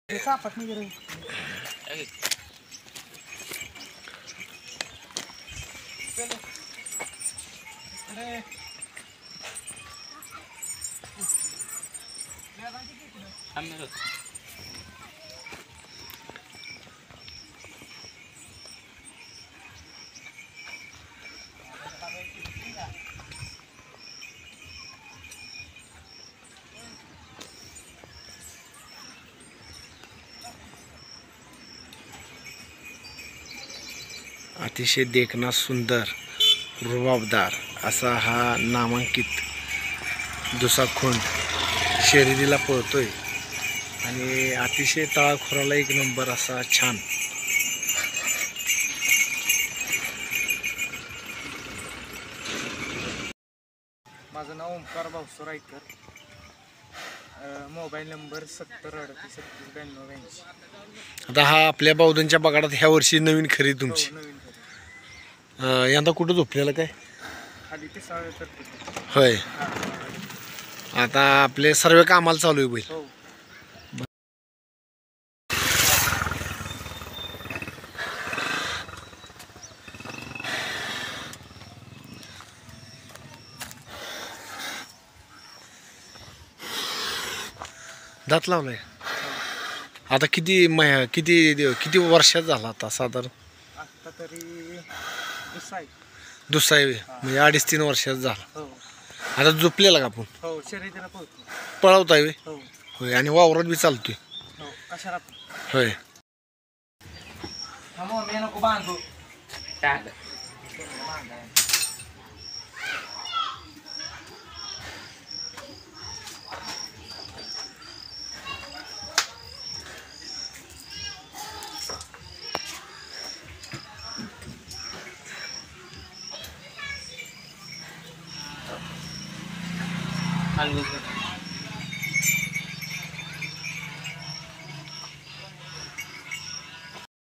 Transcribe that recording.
सापट नाही गेलं. अतिशय देखना सुंदर रुबाबदार असा हा नामांकित दुसाखोंड शर्यतीला पळतोय आणि अतिशय तळाखोराला एक नंबर असा छान. माझं नाव ओंकार भाऊसो रायकर. Mobile number 7038379282. आता हा आपल्या बावधनच्या बगाडात ह्या वर्षी नवीन खरेदी तुमची. नवीन यंदा कुठं झोपलेलं काय? खाली ते सावे करते. होय. आता आपले सर्व कामाला चालू आहे बैल. हो. दात लावलाय. आता किती किती वर्षात झाला आता साधारण? आता तरी दुसरा आहे. दुसरा आहे म्हणजे 2.5-3 वर्षात झाला. हो आता झोपलेला का आपण? हो. शर्यतीला पोहतो. पळवताय वे? हो होय. आणि वावरात बी चालतोय. हो. कशाला होय. मी नको बांधू. Algo